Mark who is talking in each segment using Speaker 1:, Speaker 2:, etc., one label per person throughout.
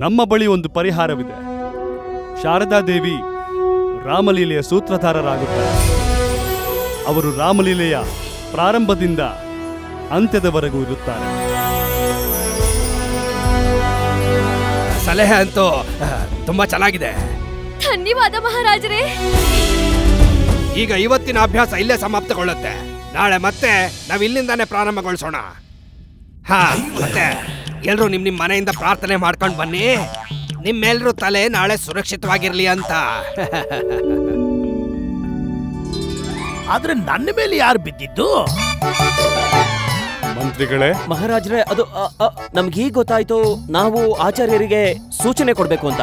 Speaker 1: ನಮ್ಮ ಬಳಿ ಒಂದು ಪರಿಹಾರವಿದೆ. ಶಾರದಾದೇವಿ ರಾಮಲೀಲೆಯ ಸೂತ್ರಧಾರರಾಗುತ್ತಾರೆ. ಅವರು ರಾಮಲೀಲೆಯ ಪ್ರಾರಂಭದಿಂದ ಅಂತ್ಯದವರೆಗೂ ಇರುತ್ತಾರೆ.
Speaker 2: ಸಲಹೆ ಅಂತೂ ತುಂಬಾ ಚೆನ್ನಾಗಿದೆ.
Speaker 3: ಧನ್ಯವಾದ ಮಹಾರಾಜರೇ.
Speaker 2: ಈಗ ಇವತ್ತಿನ ಅಭ್ಯಾಸ ಇಲ್ಲೇ ಸಮಾಪ್ತಗೊಳ್ಳುತ್ತೆ. ನಾಳೆ ಮತ್ತೆ ನಾವು ಇಲ್ಲಿಂದಾನೇ ಪ್ರಾರಂಭಗೊಳಿಸೋಣ. ಹಾ, ಮತ್ತೆ ಎಲ್ರು ನಿಮ್ ಮನೆಯಿಂದ ಪ್ರಾರ್ಥನೆ ಮಾಡ್ಕೊಂಡು ಬನ್ನಿ. ನಿಮ್ಮೆಲ್ರೂ ತಲೆ ನಾಳೆ ಸುರಕ್ಷಿತವಾಗಿರ್ಲಿ ಅಂತ.
Speaker 4: ಆದ್ರೆ ನನ್ನ ಮೇಲೆ ಯಾರು ಬಿದ್ದಿದ್ದು?
Speaker 1: ಮಂತ್ರಿಗಳೇ.
Speaker 5: ಮಹಾರಾಜರೇ, ಅದು ನಮ್ಗೆ ಹೀಗೆ ಗೊತ್ತಾಯ್ತು, ನಾವು ಆಚಾರ್ಯರಿಗೆ ಸೂಚನೆ ಕೊಡ್ಬೇಕು ಅಂತ.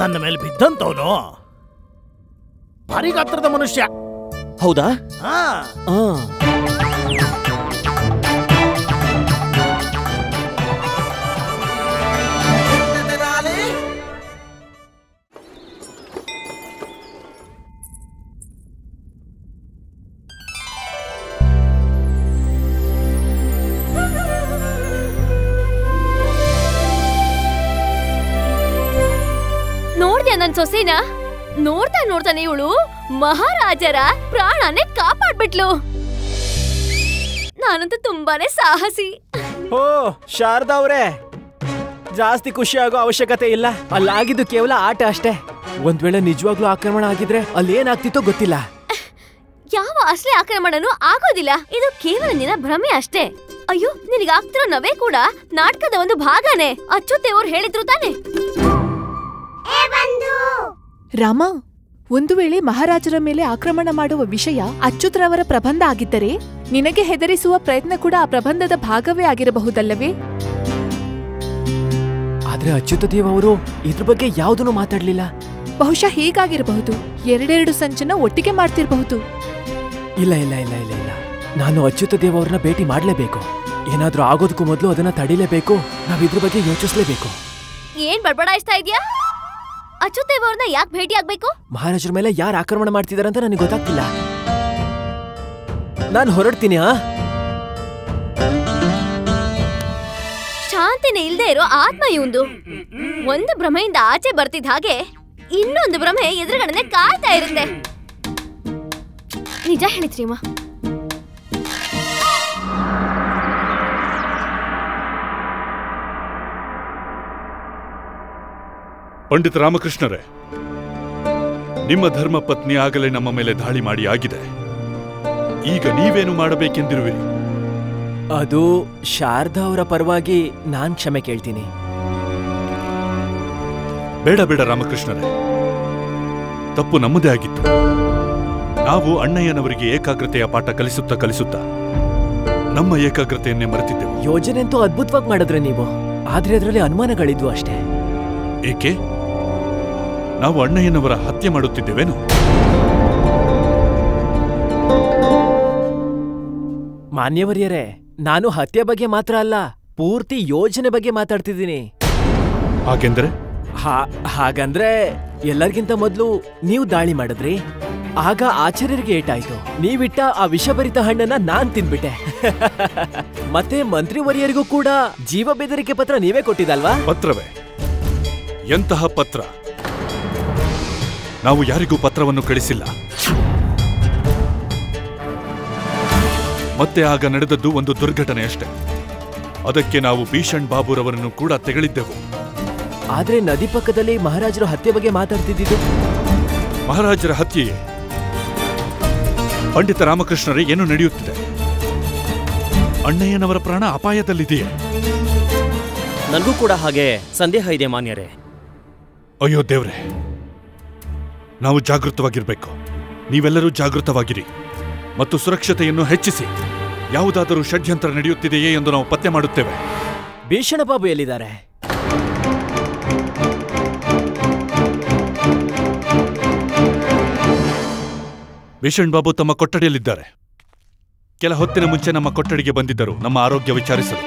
Speaker 4: ನನ್ನ ಮೇಲೆ ಬಿದ್ದಂತವನು ಭಾರಿ ಗಾತ್ರದ ಮನುಷ್ಯ.
Speaker 5: ಹೌದಾ?
Speaker 3: ನೋಡ್ದ್ಯಾ ನನ್ ಸೊಸೆನ? ನೋಡ್ತಾನೆ ಇವಳು ಮಹಾರಾಜರ ಪ್ರಾಣನೇ ಕಾಪಾಡ್ಬಿಟ್ಲು. ನಾನಂತೂ ತುಂಬಾನೇ ಸಾಹಸಿ.
Speaker 5: ಓ ಶಾರದಾ ಅವರೇ, ಜಾಸ್ತಿ ಖುಷಿ ಆಗೋ ಅವಶ್ಯಕತೆ ಇಲ್ಲ. ಅಲ್ಲಾಗಿದ್ದು ಕೇವಲ ಆಟ ಅಷ್ಟೇ. ಒಂದ್ ವೇಳೆ ನಿಜವಾಗ್ಲೂ ಆಕ್ರಮಣ ಆಗಿದ್ರೆ ಅಲ್ಲಿ ಏನಾಗ್ತಿತ್ತೋ ಗೊತ್ತಿಲ್ಲ.
Speaker 3: ಯಾವ ಅಸಲಿ ಆಕ್ರಮಣನೂ ಆಗೋದಿಲ್ಲ. ಇದು ಕೇವಲ ನಿನ್ನ ಭ್ರಮೆ ಅಷ್ಟೇ. ಅಯ್ಯೋ, ನಿನಗಾಗ್ತಿರೋ ನವೇ ಕೂಡ ನಾಟಕದ ಒಂದು ಭಾಗನೇ. ಅಚ್ಚುತ್ತೇವ್ರು ಹೇಳಿದ್ರು ತಾನೆ.
Speaker 6: ರಾಮ, ಒಂದು ವೇಳೆ ಮಹಾರಾಜರ ಮೇಲೆ ಆಕ್ರಮಣ ಮಾಡುವ ವಿಷಯ ಅಚ್ಯುತರವರ ಪ್ರಬಂಧ ಆಗಿದ್ದರೆ ನಿನಗೆ ಹೆದರಿಸುವ ಪ್ರಯತ್ನ ಕೂಡ ಆ ಪ್ರಬಂಧದ ಭಾಗವೇ ಆಗಿರಬಹುದಲ್ಲವೇ?
Speaker 5: ಆದ್ರೆ ಅಚ್ಯುತದೇವ್ ಅವರು ಇದ್ರ ಬಗ್ಗೆ ಯಾವುದನ್ನು ಮಾತಾಡ್ಲಿಲ್ಲ.
Speaker 6: ಬಹುಶಃ ಹೀಗಾಗಿರಬಹುದು. ಎರಡೆರಡು ಸಂಚನ ಒಟ್ಟಿಗೆ ಮಾಡ್ತಿರಬಹುದು.
Speaker 5: ಇಲ್ಲ ಇಲ್ಲ ಇಲ್ಲ ಇಲ್ಲ ಇಲ್ಲ, ನಾನು ಅಚ್ಯುತದೇವ್ ಅವ್ರನ್ನ ಭೇಟಿ ಮಾಡ್ಲೇಬೇಕು. ಏನಾದ್ರೂ ಆಗೋದಕ್ಕೂ ಮೊದಲು ಅದನ್ನ ತಡಿಲೇಬೇಕು. ನಾವಿದ್ರ ಬಗ್ಗೆ ಯೋಚಿಸ್ಲೇಬೇಕು.
Speaker 3: ಏನ್ ಬಡಬಡಾಯಿಸ್ತಾ ಇದ್ಯಾ? ಅಚ್ಯುತೇವ್ ಅವ್ರನ್ನ ಯಾಕೆ ಭೇಟಿ ಆಗ್ಬೇಕು?
Speaker 5: ಮಹಾರಾಜರ ಮೇಲೆ ಯಾರು ಆಕ್ರಮಣ ಮಾಡ್ತಿದಾರಂತ ನನಗೆ ಗೊತ್ತಾಗ್ತಿಲ್ಲ. ನಾನು ಹೊರಡ್ತೀನಿ.
Speaker 3: ಶಾಂತಿನೇ ಇಲ್ದೇ ಇರೋ ಆತ್ಮ ಇವಂದು. ಒಂದು ಭ್ರಮೆಯಿಂದ ಆಚೆ ಬರ್ತಿದ್ದ ಹಾಗೆ ಇನ್ನೊಂದು ಭ್ರಮೆ ಎದುರುಗಡೆ ಕಾಯ್ತಾ ಇರುತ್ತೆ. ನಿಜ ಹೇಳಿದ್ರಿ ಅಮ್ಮ.
Speaker 1: ಪಂಡಿತ ರಾಮಕೃಷ್ಣರೇ, ನಿಮ್ಮ ಧರ್ಮ ಪತ್ನಿ ಆಗಲೇ ನಮ್ಮ ಮೇಲೆ ದಾಳಿ ಮಾಡಿ ಆಗಿದೆ. ಈಗ ನೀವೇನು ಮಾಡಬೇಕೆಂದಿರುವಿರಿ?
Speaker 5: ಅದು ಶಾರದಾ ಅವರ ಪರವಾಗಿ ನಾನ್ ಕ್ಷಮೆ ಕೇಳ್ತೀನಿ.
Speaker 1: ಬೇಡ ಬೇಡ ರಾಮಕೃಷ್ಣರೇ, ತಪ್ಪು ನಮ್ಮದೇ ಆಗಿತ್ತು. ನಾವು ಅಣ್ಣಯ್ಯನವರಿಗೆ ಏಕಾಗ್ರತೆಯ ಪಾಠ ಕಲಿಸುತ್ತಾ ನಮ್ಮ ಏಕಾಗ್ರತೆಯನ್ನೇ ಮರೆತಿದ್ದೆವು.
Speaker 5: ಯೋಜನೆ ಅಂತೂ ಅದ್ಭುತವಾಗಿ ಮಾಡಿದ್ರೆ ನೀವು, ಆದ್ರೆ ಅದರಲ್ಲಿ ಅನುಮಾನಗಳಿದ್ವು ಅಷ್ಟೇ.
Speaker 1: ಏಕೆ? ನಾವು ಅಣ್ಣಯ್ಯನವರ ಹತ್ಯೆ ಮಾಡುತ್ತಿದ್ದೇವೇನು?
Speaker 5: ಮಾನ್ಯವರಿಯರೇ, ನಾನು ಹತ್ಯೆ ಬಗ್ಗೆ ಮಾತ್ರ ಅಲ್ಲ, ಪೂರ್ತಿ ಯೋಜನೆ ಬಗ್ಗೆ ಮಾತಾಡ್ತಿದ್ದೀನಿ.
Speaker 1: ಹಾಗೆಂದ್ರೆ?
Speaker 5: ಹಾಗಂದ್ರೆ ಎಲ್ಲರಿಗಿಂತ ಮೊದಲು ನೀವು ದಾಳಿ ಮಾಡಿದ್ರಿ, ಆಗ ಆಚಾರ್ಯರಿಗೆ ಏಟಾಯ್ತು. ನೀವಿಟ್ಟ ಆ ವಿಷಭರಿತ ಹಣ್ಣನ್ನ ನಾನ್ ತಿನ್ಬಿಟ್ಟೆ. ಮತ್ತೆ ಮಂತ್ರಿವರಿಯರಿಗೂ ಕೂಡ ಜೀವ ಬೆದರಿಕೆ ಪತ್ರ ನೀವೇ ಕೊಟ್ಟಿದ್ದಲ್ವಾ?
Speaker 1: ಪತ್ರವೇ? ಎಂತಹ ಪತ್ರ? ನಾವು ಯಾರಿಗೂ ಪತ್ರವನ್ನು ಕಳಿಸಿಲ್ಲ. ಮತ್ತೆ ಆಗ ನಡೆದದ್ದು ಒಂದು ದುರ್ಘಟನೆ ಅಷ್ಟೇ. ಅದಕ್ಕೆ ನಾವು ಭೀಷಣ್ ಬಾಬುರವರನ್ನು ಕೂಡ ತೆಗಳಿದ್ದೆವು.
Speaker 5: ಆದ್ರೆ ನದಿ ಪಕ್ಕದಲ್ಲಿ ಮಹಾರಾಜರ ಹತ್ಯೆ ಬಗ್ಗೆ ಮಾತಾಡ್ತಿದ್ದು.
Speaker 1: ಮಹಾರಾಜರ ಹತ್ಯೆಯೇ? ಪಂಡಿತ ರಾಮಕೃಷ್ಣರೇ, ಏನು ನಡೆಯುತ್ತಿದೆ? ಅಣ್ಣಯ್ಯನವರ ಪ್ರಾಣ ಅಪಾಯದಲ್ಲಿದೆಯೇ?
Speaker 5: ನನಗೂ ಕೂಡ ಹಾಗೆ ಸಂದೇಹ ಇದೆ ಮಾನ್ಯರೇ.
Speaker 1: ಅಯ್ಯೋ ದೇವ್ರೆ, ನಾವು ಜಾಗೃತವಾಗಿರ್ಬೇಕು. ನೀವೆಲ್ಲರೂ ಜಾಗೃತವಾಗಿರಿ ಮತ್ತು ಸುರಕ್ಷತೆಯನ್ನು ಹೆಚ್ಚಿಸಿ. ಯಾವುದಾದರೂ ಷಡ್ಯಂತ್ರ ನಡೆಯುತ್ತಿದೆಯೇ ಎಂದು ನಾವು ಪತ್ತೆ ಮಾಡುತ್ತೇವೆ.
Speaker 5: ಭೀಷಣ ಬಾಬು ಎಲ್ಲಿದ್ದಾರೆ?
Speaker 1: ಭೀಷಣ್ ಬಾಬು ತಮ್ಮ ಕೊಠಡಿಯಲ್ಲಿದ್ದಾರೆ. ಕೆಲ ಹೊತ್ತಿನ ಮುಂಚೆ ನಮ್ಮ ಕೊಠಡಿಗೆ ಬಂದಿದ್ದರು ನಮ್ಮ ಆರೋಗ್ಯ ವಿಚಾರಿಸಲು.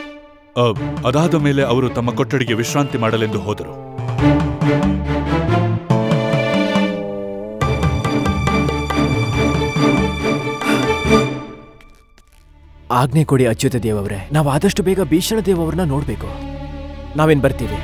Speaker 1: ಅದಾದ ಮೇಲೆ ಅವರು ತಮ್ಮ ಕೊಠಡಿಗೆ ವಿಶ್ರಾಂತಿ ಮಾಡಲೆಂದು ಹೋದರು.
Speaker 5: ಆಜ್ಞೆ ಕೊಡಿ ಅಚ್ಯುತ ದೇವ್ ಅವರೇ, ನಾವು ಆದಷ್ಟು ಬೇಗ ಭೀಷಣ ದೇವ್ ಅವ್ರನ್ನ ನೋಡ್ಬೇಕು. ನಾವೇನ್ ಬರ್ತೀವಿ.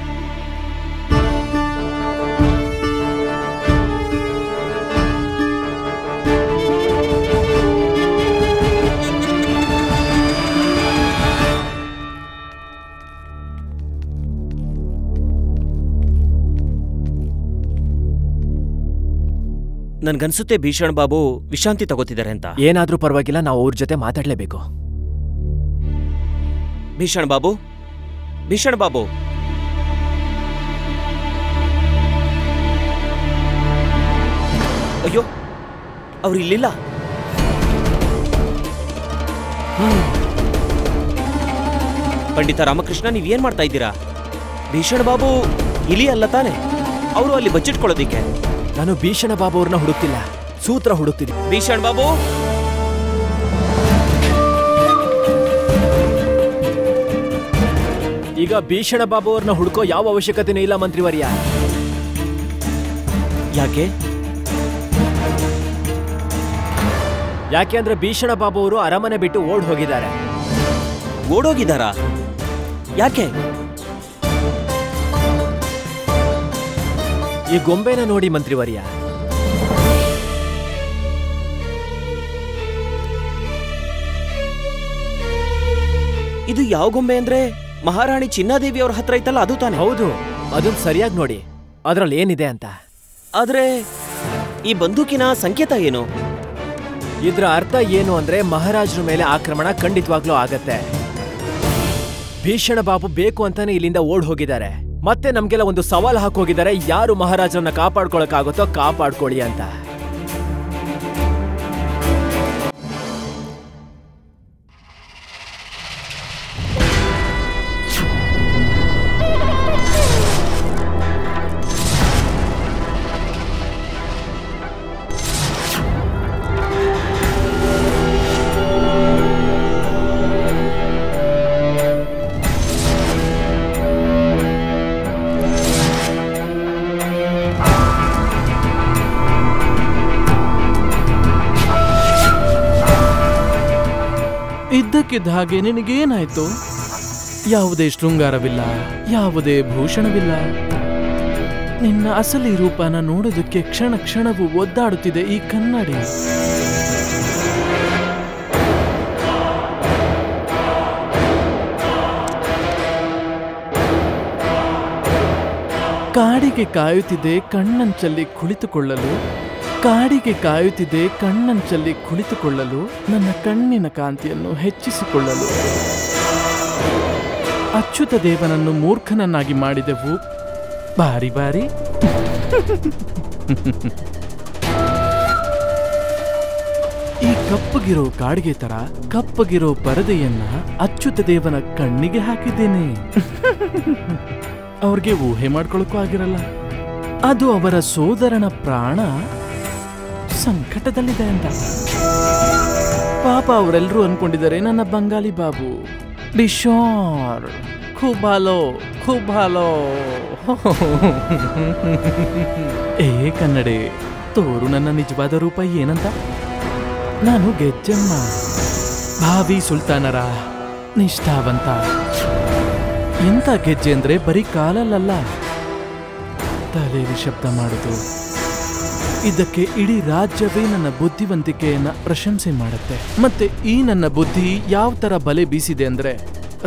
Speaker 7: ನನ್ಗನ್ಸುತ್ತೆ ಭೀಷಣ್ ಬಾಬು ವಿಶ್ರಾಂತಿ ತಗೋತಿದ್ದಾರೆ ಅಂತ.
Speaker 5: ಏನಾದ್ರೂ ಪರವಾಗಿಲ್ಲ, ನಾವು ಅವ್ರ ಜೊತೆ ಮಾತಾಡ್ಲೇಬೇಕು.
Speaker 7: ಭೀಷಣ್ ಬಾಬು, ಭೀಷಣ್ ಬಾಬು, ಅಯ್ಯೋ ಅವ್ರು ಇಲ್ಲಿಲ್ಲ. ಪಂಡಿತ ರಾಮಕೃಷ್ಣ, ನೀವೇನ್ ಮಾಡ್ತಾ ಇದ್ದೀರಾ? ಭೀಷಣ್ ಬಾಬು ಇಲಿ ಅಲ್ಲ ತಾನೆ? ಅವರು ಅಲ್ಲಿ ಬಚ್ಚಿಟ್ಕೊಳ್ಳೋದಿಕ್ಕೆ.
Speaker 5: ನಾನು ಭೀಷಣ ಬಾಬು ಅವ್ರನ್ನ ಹುಡುಕ್ತಿಲ್ಲ, ಸೂತ್ರ ಹುಡುಕ್ತಿದ್ದೀನಿ.
Speaker 7: ಭೀಷಣ್ ಬಾಬು,
Speaker 5: ಈಗ ಭೀಷಣ ಬಾಬು ಅವ್ರನ್ನ ಹುಡುಕೋ ಯಾವ ಅವಶ್ಯಕತೆನೂ ಇಲ್ಲ ಮಂತ್ರಿವರ್ಯ.
Speaker 7: ಯಾಕೆ?
Speaker 5: ಯಾಕೆ ಅಂದ್ರೆ ಭೀಷಣ ಬಾಬು ಅವರು ಅರಮನೆ ಬಿಟ್ಟು ಓಡ್ ಹೋಗಿದ್ದಾರೆ.
Speaker 7: ಓಡೋಗಿದ್ದಾರಾ? ಯಾಕೆ?
Speaker 5: ಈ ಗೊಂಬೆನ ನೋಡಿ ಮಂತ್ರಿವರ್ಯ.
Speaker 7: ಇದು ಯಾವ ಗೊಂಬೆ ಅಂದ್ರೆ ಮಹಾರಾಣಿ ಚಿನ್ನಾದೇವಿ ಅವ್ರ ಹತ್ರ ಐತಲ್ಲ, ಅದು ತಾನೆ?
Speaker 5: ಹೌದು, ಅದನ್ನ ಸರಿಯಾಗಿ ನೋಡಿ, ಅದ್ರಲ್ಲಿ ಏನಿದೆ ಅಂತ.
Speaker 7: ಆದ್ರೆ ಈ ಬಂದೂಕಿನ ಸಂಕೇತ ಏನು?
Speaker 5: ಇದ್ರ ಅರ್ಥ ಏನು ಅಂದ್ರೆ ಮಹಾರಾಜರ ಮೇಲೆ ಆಕ್ರಮಣ ಖಂಡಿತವಾಗ್ಲೂ ಆಗತ್ತೆ. ಭೀಷಣ ಬಾಬು ಬೇಕು ಅಂತಾನೆ ಇಲ್ಲಿಂದ ಓಡ್ ಹೋಗಿದ್ದಾರೆ. ಮತ್ತೆ ನಮ್ಗೆಲ್ಲ ಒಂದು ಸವಾಲು ಹಾಕೋಗಿದ್ದಾರೆ, ಯಾರು ಮಹಾರಾಜರನ್ನ ಕಾಪಾಡ್ಕೊಳಕ್ಕಾಗುತ್ತೋ ಕಾಪಾಡ್ಕೊಳ್ಳಿ ಅಂತ.
Speaker 8: ಇದ್ದಕ್ಕಿದ್ದ ಹಾಗೆ ನಿನಗೇನಾಯ್ತು? ಯಾವುದೇ ಶೃಂಗಾರವಿಲ್ಲ, ಯಾವುದೇ ಭೂಷಣವಿಲ್ಲ. ನಿನ್ನ ಅಸಲಿ ರೂಪನ ನೋಡೋದಕ್ಕೆ ಕ್ಷಣ ಕ್ಷಣವೂ ಒದ್ದಾಡುತ್ತಿದೆ ಈ ಕನ್ನಡಿ. ಕಾಡಿಗೆ ಕಾಯುತ್ತಿದೆ ಕಣ್ಣಂಚಲ್ಲಿ ಕುಳಿತುಕೊಳ್ಳಲು, ಕಾಡಿಗೆ ಕಾಯುತ್ತಿದೆ ಕಣ್ಣಂಚಲ್ಲಿ ಕುಳಿತುಕೊಳ್ಳಲು, ನನ್ನ ಕಣ್ಣಿನ ಕಾಂತಿಯನ್ನು ಹೆಚ್ಚಿಸಿಕೊಳ್ಳಲು. ಅಚ್ಯುತ ದೇವನನ್ನು ಮೂರ್ಖನನ್ನಾಗಿ ಮಾಡಿದೆವು ಬಾರಿ ಬಾರಿ. ಈ ಕಪ್ಪಗಿರೋ ಕಾಡಿಗೆ ತರ ಕಪ್ಪಗಿರೋ ಪರದೆಯನ್ನ ಅಚ್ಯುತ ದೇವನ ಕಣ್ಣಿಗೆ ಹಾಕಿದ್ದೇನೆ. ಅವ್ರಿಗೆ ಊಹೆ ಮಾಡ್ಕೊಳಕ್ಕೂ ಆಗಿರಲ್ಲ. ಅದು ಅವರ ಸೋದರನ ಪ್ರಾಣ ಸಂಕಟದಲ್ಲಿದೆ ಅಂತ. ಪಾಪ ಅವರೆಲ್ಲರೂ ಅನ್ಕೊಂಡಿದ್ದಾರೆ ನನ್ನ ಬಂಗಾಲಿ ಬಾಬು ಡಿಶೋರ್ ಖೂಬಾಲೋ ಖೂಬಾಲೋ. ಏ ಕನ್ನಡೆ, ತೋರು ನನ್ನ ನಿಜವಾದ ರೂಪ ಏನಂತ. ನಾನು ಗೆಜ್ಜಮ್ಮ, ಭಾವಿ ಸುಲ್ತಾನರ ನಿಷ್ಠಾವಂತ. ಎಂತ ಗೆಜ್ಜೆ ಅಂದ್ರೆ ಬರೀ ಕಾಲಲ್ಲ, ತಲೆಯಲ್ಲಿ ಶಬ್ದ ಮಾಡುದು. ಇದಕ್ಕೆ ಇಡೀ ರಾಜ್ಯವೇ ನನ್ನ ಬುದ್ಧಿವಂತಿಕೆಯನ್ನ ಪ್ರಶಂಸೆ ಮಾಡುತ್ತೆ. ಮತ್ತೆ ಈ ನನ್ನ ಬುದ್ಧಿ ಯಾವ ತರ ಬಲೆ ಬೀಸಿದೆ ಅಂದ್ರೆ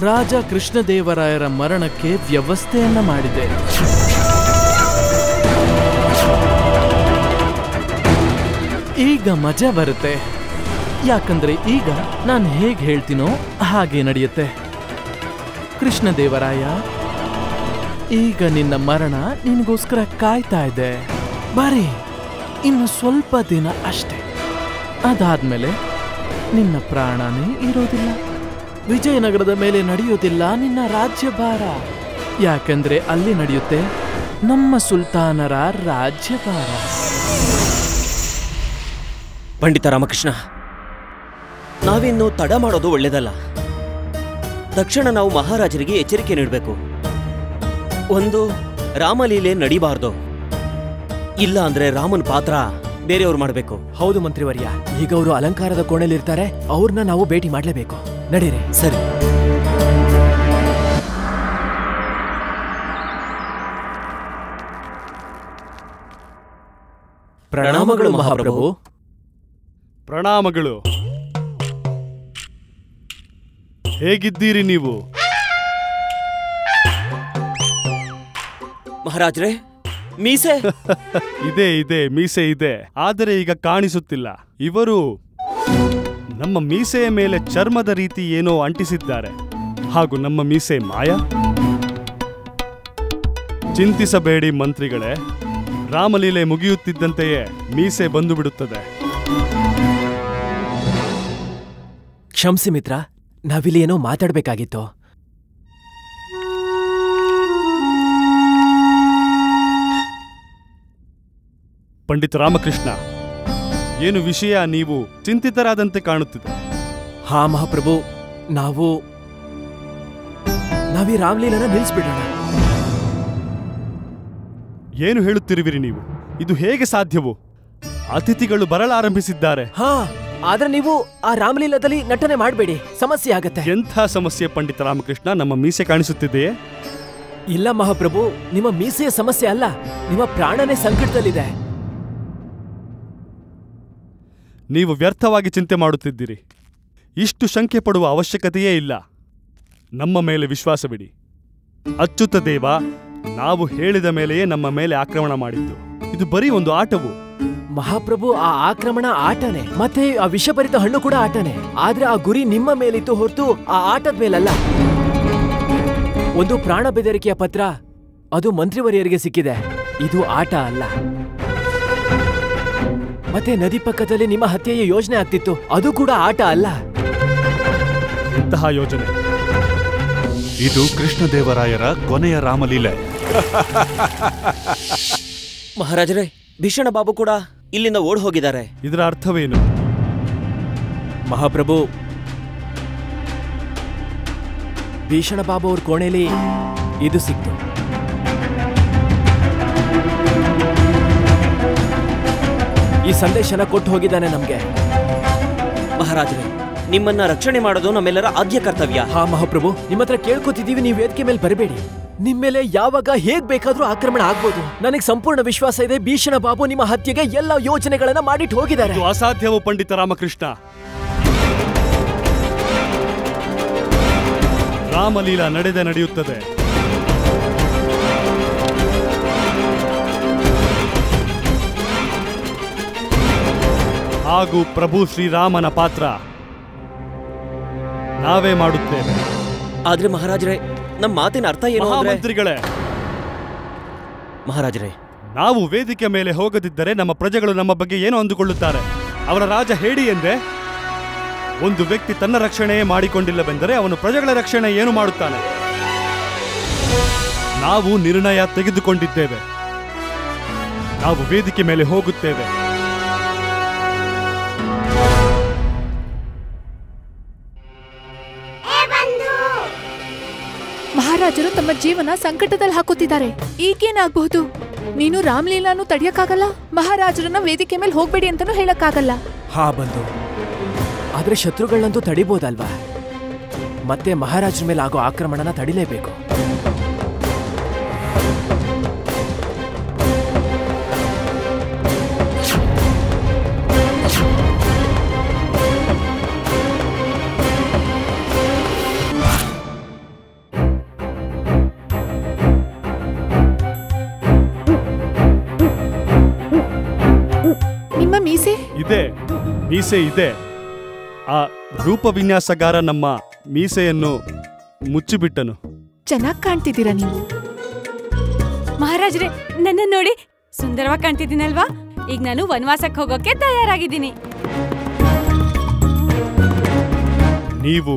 Speaker 8: ರಾಜ ಕೃಷ್ಣದೇವರಾಯರ ಮರಣಕ್ಕೆ ವ್ಯವಸ್ಥೆಯನ್ನ ಮಾಡಿದೆ. ಈಗ ಮಜಾ ಬರುತ್ತೆ, ಯಾಕಂದ್ರೆ ಈಗ ನಾನು ಹೇಗೆ ಹೇಳ್ತೀನೋ ಹಾಗೆ ನಡೆಯುತ್ತೆ. ಕೃಷ್ಣದೇವರಾಯ, ಈಗ ನಿನ್ನ ಮರಣ ನಿನಗೋಸ್ಕರ ಕಾಯ್ತಾ ಇದೆ. ಬಾರಿ, ಇನ್ನು ಸ್ವಲ್ಪ ದಿನ ಅಷ್ಟೇ. ಅದಾದ್ಮೇಲೆ ನಿನ್ನ ಪ್ರಾಣನೇ ಇರೋದಿಲ್ಲ. ವಿಜಯನಗರದ ಮೇಲೆ ನಡೆಯೋದಿಲ್ಲ ನಿನ್ನ ರಾಜ್ಯಭಾರ, ಯಾಕಂದ್ರೆ ಅಲ್ಲಿ ನಡೆಯುತ್ತೆ ನಮ್ಮ ಸುಲ್ತಾನರ ರಾಜ್ಯಭಾರ.
Speaker 7: ಪಂಡಿತ ರಾಮಕೃಷ್ಣ, ನಾವಿನ್ನು ತಡ ಮಾಡೋದು ಒಳ್ಳೇದಲ್ಲ. ತಕ್ಷಣ ನಾವು ಮಹಾರಾಜರಿಗೆ ಎಚ್ಚರಿಕೆ ನೀಡಬೇಕು. ಒಂದು, ರಾಮಲೀಲೆ ನಡಿಬಾರ್ದು, ಇಲ್ಲ ಅಂದ್ರೆ ರಾಮನ್ ಪಾತ್ರ ಬೇರೆಯವ್ರು ಮಾಡಬೇಕು.
Speaker 5: ಹೌದು ಮಂತ್ರಿವರ್ಯ, ಈಗ ಅವರು ಅಲಂಕಾರದ ಕೋಣೆಲಿರ್ತಾರೆ, ಅವ್ರನ್ನ ನಾವು ಭೇಟಿ ಮಾಡ್ಲೇಬೇಕು. ನಡೀರಿ.
Speaker 7: ಸರಿ.
Speaker 5: ಪ್ರಣಾಮಗಳು ಮಹಾಪ್ರಭು.
Speaker 9: ಪ್ರಣಾಮಗಳು. ಹೇಗಿದ್ದೀರಿ ನೀವು?
Speaker 7: ಮಹಾರಾಜ್ರೆ, ಮೀಸೆ
Speaker 9: ಇದೆ ಮೀಸೆ ಇದೆ, ಆದರೆ ಈಗ ಕಾಣಿಸುತ್ತಿಲ್ಲ. ಇವರು ನಮ್ಮ ಮೀಸೆಯ ಮೇಲೆ ಚರ್ಮದ ರೀತಿ ಏನೋ ಅಂಟಿಸಿದ್ದಾರೆ. ಹಾಗೂ ನಮ್ಮ ಮೀಸೆ ಮಾಯ. ಚಿಂತಿಸಬೇಡಿ ಮಂತ್ರಿಗಳೇ, ರಾಮಲೀಲೆ ಮುಗಿಯುತ್ತಿದ್ದಂತೆಯೇ ಮೀಸೆ ಬಂದು ಬಿಡುತ್ತದೆ.
Speaker 5: ಕ್ಷಮಿಸಿ ಮಿತ್ರ, ನಾವಿಲ್ಲಿ ಏನೋ ಮಾತಾಡ್ಬೇಕಾಗಿತ್ತು.
Speaker 9: ಪಂಡಿತ ರಾಮಕೃಷ್ಣ, ಏನು ವಿಷಯ? ನೀವು ಚಿಂತಿತರಾದಂತೆ ಕಾಣುತ್ತಿದೆ.
Speaker 5: ಹಾ ಮಹಾಪ್ರಭು, ನಾವೀ ರಾಮಲೀಲನ ನಿಲ್ಲಿಸ್ಬಿಡೋಣ.
Speaker 9: ಏನು ಹೇಳುತ್ತಿರುವಿರಿ ನೀವು? ಇದು ಹೇಗೆ ಸಾಧ್ಯವು? ಅತಿಥಿಗಳು ಬರಲಾರಂಭಿಸಿದ್ದಾರೆ.
Speaker 5: ಹಾ, ಆದ್ರೆ ನೀವು ಆ ರಾಮಲೀಲದಲ್ಲಿ ನಟನೆ ಮಾಡಬೇಡಿ, ಸಮಸ್ಯೆ ಆಗತ್ತೆ.
Speaker 9: ಎಂಥ ಸಮಸ್ಯೆ ಪಂಡಿತ ರಾಮಕೃಷ್ಣ? ನಮ್ಮ ಮೀಸೆ ಕಾಣಿಸುತ್ತಿದೆಯೇ?
Speaker 5: ಇಲ್ಲ ಮಹಾಪ್ರಭು, ನಿಮ್ಮ ಮೀಸೆಯ ಸಮಸ್ಯೆ ಅಲ್ಲ, ನಿಮ್ಮ ಪ್ರಾಣನೇ ಸಂಕಟದಲ್ಲಿದೆ.
Speaker 9: ನೀವು ವ್ಯರ್ಥವಾಗಿ ಚಿಂತೆ ಮಾಡುತ್ತಿದ್ದೀರಿ. ಇಷ್ಟು ಶಂಕೆ ಪಡುವ ಅವಶ್ಯಕತೆಯೇ ಇಲ್ಲ. ನಮ್ಮ ಮೇಲೆ ವಿಶ್ವಾಸವಿಡಿ. ಅಚ್ಯುತ ದೇವ ನಾವು ಹೇಳಿದ ಮೇಲೆಯೇ ನಮ್ಮ ಮೇಲೆ ಆಕ್ರಮಣ ಮಾಡಿದ್ದು. ಇದು ಬರೀ ಒಂದು ಆಟವು.
Speaker 5: ಮಹಾಪ್ರಭು, ಆ ಆಕ್ರಮಣ ಆಟನೇ, ಮತ್ತೆ ಆ ವಿಷಭರಿತ ಹಣ್ಣು ಕೂಡ ಆಟನೇ. ಆದ್ರೆ ಆ ಗುರಿ ನಿಮ್ಮ ಮೇಲಿತ್ತು ಹೊರತು ಆ ಆಟದ ಮೇಲಲ್ಲ. ಒಂದು ಪ್ರಾಣ ಬೆದರಿಕೆಯ ಪತ್ರ, ಅದು ಮಂತ್ರಿವರಿಯರಿಗೆ ಸಿಕ್ಕಿದೆ. ಇದು ಆಟ ಅಲ್ಲ. ಮತ್ತೆ ನದಿ ಪಕ್ಕದಲ್ಲಿ ನಿಮ್ಮ ಹತ್ಯೆಯ ಯೋಜನೆ ಆಗ್ತಿತ್ತು, ಅದು ಕೂಡ ಆಟ ಅಲ್ಲ.
Speaker 9: ಇಂತಹ ಯೋಜನೆ?
Speaker 1: ಇದು ಕೃಷ್ಣದೇವರಾಯರ ಕೊನೆಯ ರಾಮಲೀಲೆ.
Speaker 7: ಮಹಾರಾಜರೇ, ಭೀಷಣ ಬಾಬು ಕೂಡ ಇಲ್ಲಿಂದ ಓಡ್ ಹೋಗಿದ್ದಾರೆ.
Speaker 9: ಇದರ ಅರ್ಥವೇನು?
Speaker 5: ಮಹಾಪ್ರಭು, ಭೀಷಣ ಬಾಬು ಅವ್ರ ಕೋಣೆಯಲ್ಲಿ ಇದು ಸಿಕ್ತು. ಈ ಸಂದೇಶನ ಕೊಟ್ಟು ಹೋಗಿದ್ದಾನೆ ನಮ್ಗೆ.
Speaker 7: ಮಹಾರಾಜರೇ, ನಿಮ್ಮನ್ನ ರಕ್ಷಣೆ ಮಾಡೋದು ನಮ್ಮೆಲ್ಲರ ಆದ್ಯ ಕರ್ತವ್ಯ.
Speaker 5: ಹಾ ಮಹಾಪ್ರಭು, ನಿಮ್ಮ ಹತ್ರ ಕೇಳ್ಕೊತಿದ್ದೀವಿ, ನೀವು ವೇದಿಕೆ ಮೇಲೆ ಬರಬೇಡಿ. ನಿಮ್ಮೇಲೆ ಯಾವಾಗ ಹೇಗ್ ಬೇಕಾದ್ರೂ ಆಕ್ರಮಣ ಆಗ್ಬೋದು. ನನಗೆ ಸಂಪೂರ್ಣ ವಿಶ್ವಾಸ ಇದೆ, ಭೀಷಣ ಬಾಬು ನಿಮ್ಮ ಹತ್ಯೆಗೆ ಎಲ್ಲ ಯೋಜನೆಗಳನ್ನ ಮಾಡಿಟ್ಟು ಹೋಗಿದ್ದಾರೆ.
Speaker 9: ಇದು ಅಸಾಧ್ಯವು ಪಂಡಿತ ರಾಮಕೃಷ್ಣ. ರಾಮಲೀಲಾ ನಡೆಯುತ್ತದೆ. ಹಾಗೂ ಪ್ರಭು ಶ್ರೀರಾಮನ ಪಾತ್ರ ನಾವೇ ಮಾಡುತ್ತೇವೆ.
Speaker 7: ಆದ್ರೆ ಮಹಾರಾಜರೇ, ನಮ್ಮ ಮಾತಿನ ಅರ್ಥ ಏನು?
Speaker 9: ಮಹಾಮಂತ್ರಿಗಳೇ,
Speaker 7: ಮಹಾರಾಜರೇ,
Speaker 9: ನಾವು ವೇದಿಕೆ ಮೇಲೆ ಹೋಗದಿದ್ದರೆ ನಮ್ಮ ಪ್ರಜೆಗಳು ನಮ್ಮ ಬಗ್ಗೆ ಏನು ಅಂದುಕೊಳ್ಳುತ್ತಾರೆ? ಅವರ ರಾಜ ಹೇಳಿ ಎಂದೇ? ಒಂದು ವ್ಯಕ್ತಿ ತನ್ನ ರಕ್ಷಣೆಯೇ ಮಾಡಿಕೊಂಡಿಲ್ಲವೆಂದರೆ ಅವನು ಪ್ರಜೆಗಳ ರಕ್ಷಣೆ ಏನು ಮಾಡುತ್ತಾನೆ? ನಾವು ನಿರ್ಣಯ ತೆಗೆದುಕೊಂಡಿದ್ದೇವೆ. ನಾವು ವೇದಿಕೆ ಮೇಲೆ ಹೋಗುತ್ತೇವೆ.
Speaker 6: ಮಹಾರಾಜರು ತಮ್ಮ ಜೀವನ ಸಂಕಟದಲ್ಲಿ ಹಾಕುತ್ತಿದ್ದಾರೆ. ಈಗೇನಾಗಬಹುದು? ನೀನು ರಾಮಲೀಲಾನು ತಡೆಯಕ್ಕಾಗಲ್ಲ, ಮಹಾರಾಜರನ್ನ ವೇದಿಕೆ ಮೇಲೆ ಹೋಗ್ಬೇಡಿ ಅಂತಾನೂ ಹೇಳಕ್ಕಾಗಲ್ಲ.
Speaker 5: ಹಾ ಬಂದು, ಆದ್ರೆ ಶತ್ರುಗಳನ್ನಂತೂ ತಡಿಬೋದಲ್ವಾ? ಮತ್ತೆ ಮಹಾರಾಜರ ಮೇಲೆ ಆಗೋ ಆಕ್ರಮಣನ ತಡಿಲೇಬೇಕು.
Speaker 9: ಮೀಸೆ ಇದೆ. ಆ ರೂಪವಿನ್ಯಾಸಗಾರ ನಮ್ಮ ಮೀಸೆಯನ್ನು ಮುಚ್ಚಿಬಿಟ್ಟನು.
Speaker 6: ಚೆನ್ನಾಗಿ ಕಾಣ್ತಿದ್ದೀರಾ ನೀವು.
Speaker 10: ಮಹಾರಾಜ್ರೆ, ನನ್ನ ನೋಡಿ ಸುಂದರವಾಗಿ ಕಾಣ್ತಿದ್ದೀನಲ್ವಾ? ಈಗ ನಾನು ವನವಾಸಕ್ಕೆ ಹೋಗೋಕೆ ತಯಾರಾಗಿದ್ದೀನಿ.
Speaker 9: ನೀವು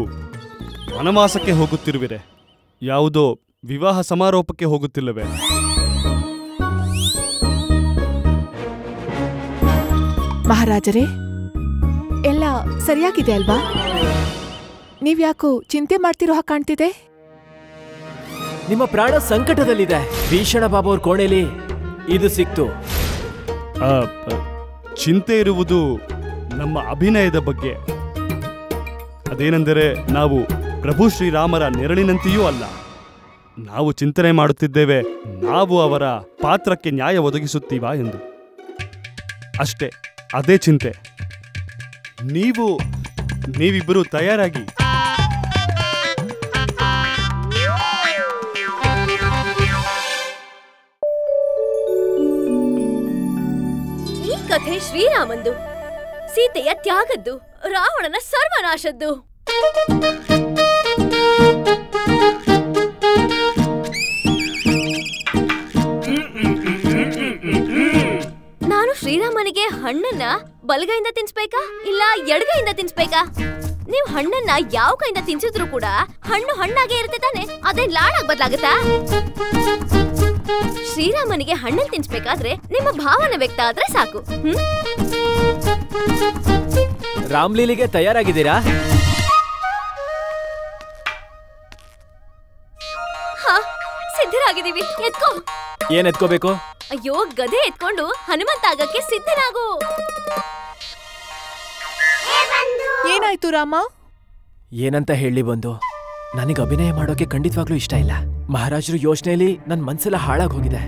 Speaker 9: ವನವಾಸಕ್ಕೆ ಹೋಗುತ್ತಿರುವಿರೆ? ಯಾವುದೋ ವಿವಾಹ ಸಮಾರೋಪಕ್ಕೆ ಹೋಗುತ್ತಿಲ್ಲವೇ?
Speaker 6: ಮಹಾರಾಜರೇ, ಎಲ್ಲ ಸರಿಯಾಗಿದೆ ಅಲ್ವಾ? ನೀವ್ಯಾಕೋ ಚಿಂತೆ ಮಾಡ್ತಿರೋ ಹಾಗೆ ಕಾಣ್ತಿದೆ.
Speaker 5: ನಿಮ್ಮ ಪ್ರಾಣ ಸಂಕಟದಲ್ಲಿದೆ. ಭೀಷಣ ಬಾಬು ಅವ್ರ ಕೋಣೆಯಲ್ಲಿ ಇದು ಸಿಕ್ತು.
Speaker 9: ಚಿಂತೆ ಇರುವುದು ನಮ್ಮ ಅಭಿನಯದ ಬಗ್ಗೆ. ಅದೇನೆಂದರೆ, ನಾವು ಪ್ರಭು ಶ್ರೀರಾಮರ ನೆರಳಿನಂತೆಯೂ ಅಲ್ಲ. ನಾವು ಚಿಂತನೆ ಮಾಡುತ್ತಿದ್ದೇವೆ, ನಾವು ಅವರ ಪಾತ್ರಕ್ಕೆ ನ್ಯಾಯ ಒದಗಿಸುತ್ತೀವಾ ಎಂದು. ಅಷ್ಟೇ, ಅದೇ ಚಿಂತೆ. ನೀವಿಬ್ಬರು ತಯಾರಾಗಿ.
Speaker 3: ಈ ಕಥೆ ಶ್ರೀರಾಮಂದು, ಸೀತೆಯ ತ್ಯಾಗದ್ದು, ರಾವಣನ ಸರ್ವನಾಶದ್ದು. ನಾನು ಶ್ರೀರಾಮನಿಗೆ ಹಣ್ಣನ್ನ ಬಲಗೈಯಿಂದ ತಿನ್ಸ್ಬೇಕಾ ಇಲ್ಲ ಎಡಗೈಯಿಂದ ತಿನ್ಸ್ಬೇಕಾ? ನೀವು ಹಣ್ಣನ್ನ ಯಾವ ಕೈಯಿಂದ ತಿನ್ಸಿದ್ರು ಕೂಡ ಹಣ್ಣು ಹಣ್ಣಾಗೆ ಇರುತ್ತೆ ತಾನೆ, ಅದೇ ಲಾಡಾಗ್ ಬದಲಾಗುತ್ತಾ? ಶ್ರೀರಾಮನಿಗೆ ಹಣ್ಣನ್ನು ತಿನ್ಸ್ಬೇಕಾದ್ರೆ ನಿಮ್ಮ ಭಾವನೆ ವ್ಯಕ್ತ ಆದ್ರೆ ಸಾಕು.
Speaker 5: ರಾಮ್ಲೀಲಿಗೆ ತಯಾರಾಗಿದ್ದೀರಾ?
Speaker 3: ಹಾ, ಸಿದ್ಧರಾಗಿದ್ದೀವಿ. ಎತ್ಕೋ.
Speaker 5: ಏನ್ ಎತ್ಕೋಬೇಕು?
Speaker 3: ಅಯ್ಯೋ, ಗದೆ ಎತ್ಕೊಂಡು ಹನುಮಂತ ಆಗಕ್ಕೆ ಸಿದ್ಧನಾಗು.
Speaker 6: ಏನಾಯ್ತು ರಾಮ?
Speaker 5: ಏನಂತ ಹೇಳಿ ಬಂದು, ನನಗೆ ಅಭಿನಯ ಮಾಡೋಕೆ ಖಂಡಿತವಾಗ್ಲೂ ಇಷ್ಟ ಇಲ್ಲ. ಮಹಾರಾಜರು ಯೋಚನೆಯಲ್ಲಿ ನನ್ ಮನ್ಸೆಲ್ಲ ಹಾಳಾಗ್ ಹೋಗಿದೆ.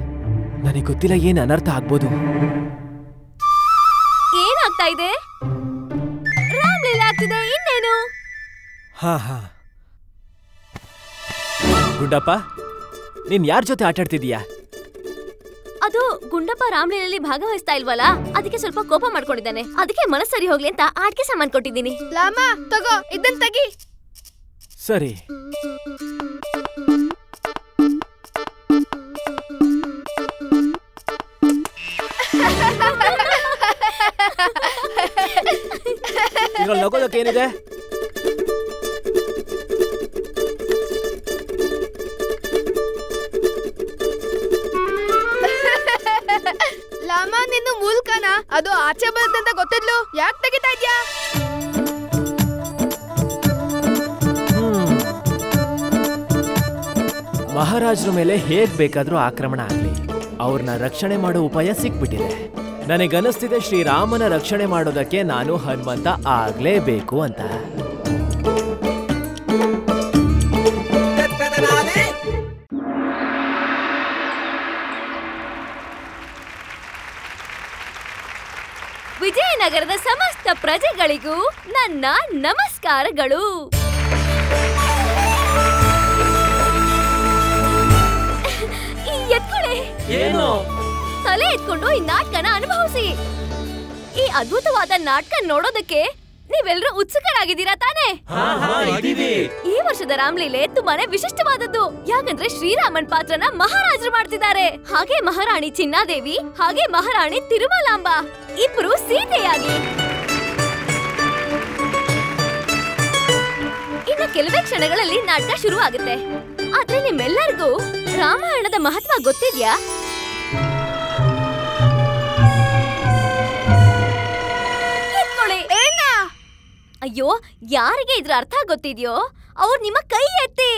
Speaker 5: ನನಗೆ ಗೊತ್ತಿಲ್ಲ ಏನ್ ಅನರ್ಥ ಆಗ್ಬೋದು.
Speaker 3: ಏನಾಗ್ತಾ ಇದೆ? ರಾಮ್ಲೀಲೆ ಆಗ್ತಿದೆ, ಇನ್ನೇನು?
Speaker 5: ಹಾ, ಗುಂಡಪ್ಪ, ನೀನ್ ಯಾರ ಜೊತೆ ಆಟಾಡ್ತಿದೀಯಾ?
Speaker 3: ಅದು ಗುಂಡಪ್ಪ ರಾಮ್ಲೀಲೆಯಲ್ಲಿ ಭಾಗವಹಿಸ್ತಾ ಇಲ್ವಲ್ಲ, ಅದಕ್ಕೆ ಸ್ವಲ್ಪ ಕೋಪ ಮಾಡ್ಕೊಂಡಿದ್ದಾನೆ. ಅದಕ್ಕೆ ಮನಸ್ಸು ಸರಿ ಹೋಗ್ಲಿ ಅಂತ ಆಟಿಕೆ ಸಾಮಾನ್ ಕೊಟ್ಟಿದ್ದೀನಿ.
Speaker 11: ಲಾಮ, ತಗೋ ಇದನ್ ತೆಗಿ.
Speaker 5: ಸರಿ. ಇದ್ರಲ್ಲಿ ನಗೋದಕ್ಕೆ ಏನಿದೆ?
Speaker 11: ಲಾಮ, ನಿನ್ನ ಮೂಲಕನ ಅದು ಆಚೆ ಬರುತ್ತೆ ಅಂತ ಗೊತ್ತಿದ್ಲು, ಯಾಕೆ ತೆಗಿತಾ ಇದ್ಯಾ?
Speaker 5: ಮಹಾರಾಜರ ಮೇಲೆ ಹೇಗ್ ಬೇಕಾದ್ರೂ ಆಕ್ರಮಣ ಆಗ್ಲಿ, ಅವ್ರನ್ನ ರಕ್ಷಣೆ ಮಾಡೋ ಉಪಾಯ ಸಿಕ್ಬಿಟ್ಟಿದೆ. ನನಗನ್ನಿಸ್ತಿದೆ ಶ್ರೀರಾಮನ ರಕ್ಷಣೆ ಮಾಡೋದಕ್ಕೆ ನಾನು ಹನುಮಂತ ಆಗ್ಲೇಬೇಕು ಅಂತ.
Speaker 3: ವಿಜಯನಗರದ ಸಮಸ್ತ ಪ್ರಜೆಗಳಿಗೂ ನನ್ನ ನಮಸ್ಕಾರಗಳು. ಎತ್ಕೊಳ್ಳಿ.
Speaker 5: ಏನು?
Speaker 3: ತಲೆ ಎತ್ಕೊಂಡು ಈ ನಾಟಕನ ಅನುಭವಿಸಿ. ಈ ಅದ್ಭುತವಾದ ನಾಟಕ ನೋಡೋದಕ್ಕೆ ನೀವೆಲ್ಲರೂ ಉತ್ಸುಕರಾಗಿದ್ದೀರಾ ತಾನೇ? ಈ ವರ್ಷದ ರಾಮ್ಲೀಲೆ ತುಂಬಾನೇ ವಿಶಿಷ್ಟವಾದದ್ದು. ಯಾಕಂದ್ರೆ ಶ್ರೀರಾಮನ್ ಪಾತ್ರನ ಮಹಾರಾಜರು ಮಾಡ್ತಿದ್ದಾರೆ. ಹಾಗೆ ಮಹಾರಾಣಿ ಚಿನ್ನಾದೇವಿ ಹಾಗೆ ಮಹಾರಾಣಿ ತಿರುಮಲಾಂಬ ಇಬ್ರು ಸೀತೆಯಾಗಿ. ಇನ್ನು ಕೆಲವೇ ಕ್ಷಣಗಳಲ್ಲಿ ನಾಟಕ ಶುರು ಆಗುತ್ತೆ. ಆದ್ರೆ ನಿಮ್ಮೆಲ್ಲರಿಗೂ ರಾಮಾಯಣದ ಮಹತ್ವ ಗೊತ್ತಿದ್ಯಾ? ಅಯ್ಯೋ, ಯಾರಿಗೆ ಇದ್ರ ಅರ್ಥ ಗೊತ್ತಿದ್ಯೋ ಅವ್ರು ನಿಮ್ಮ ಕೈ ಎತ್ತಿ.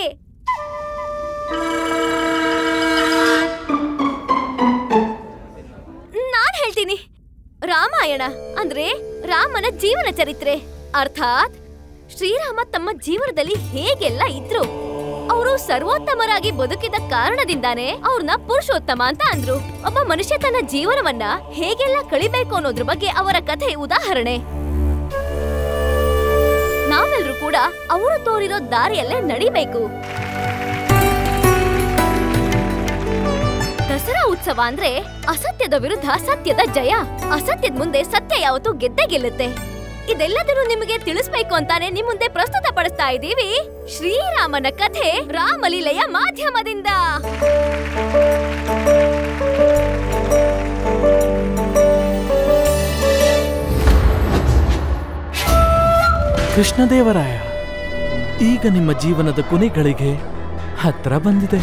Speaker 3: ನಾನ್ ಹೇಳ್ತೀನಿ. ರಾಮಾಯಣ ಅಂದ್ರೆ ರಾಮನ ಜೀವನ ಚರಿತ್ರೆ. ಅರ್ಥಾತ್ ಶ್ರೀರಾಮ ತಮ್ಮ ಜೀವನದಲ್ಲಿ ಹೇಗೆಲ್ಲ ಇದ್ರು, ಅವರು ಸರ್ವೋತ್ತಮರಾಗಿ ಬದುಕಿದ ಕಾರಣದಿಂದಾನೇ ಅವ್ರನ್ನ ಪುರುಷೋತ್ತಮ ಅಂತ ಅಂದ್ರು. ಒಬ್ಬ ಮನುಷ್ಯ ತನ್ನ ಜೀವನವನ್ನ ಹೇಗೆಲ್ಲ ಕಳಿಬೇಕು ಅನ್ನೋದ್ರ ಬಗ್ಗೆ ಅವರ ಕಥೆ ಉದಾಹರಣೆ. ನಾವೆಲ್ಲರೂ ಕೂಡ ಅವರು ತೋರಿರೋ ದಾರಿಯಲ್ಲೇ ನಡಿಬೇಕು. ದಸರಾ ಉತ್ಸವ ಅಂದ್ರೆ ಅಸತ್ಯದ ವಿರುದ್ಧ ಸತ್ಯದ ಜಯ. ಅಸತ್ಯದ ಮುಂದೆ ಸತ್ಯ ಯಾವತ್ತೂ ಗೆದ್ದೇ ಗೆಲ್ಲುತ್ತೆ. ಇದೆಲ್ಲದನ್ನು ನಿಮಗೆ ತಿಳಿಸ್ಬೇಕು ಅಂತಾನೆ ನಿಮ್ ಮುಂದೆ ಪ್ರಸ್ತುತ ಪಡಿಸ್ತಾ ಇದ್ದೀವಿ ಶ್ರೀರಾಮನ ಕಥೆ ರಾಮಲೀಲೆಯ ಮಾಧ್ಯಮದಿಂದ.
Speaker 8: ಕೃಷ್ಣದೇವರಾಯ, ಈಗ ನಿಮ್ಮ ಜೀವನದ ಕೊನೆಗಳಿಗೆ ಹತ್ರ ಬಂದಿದೆ.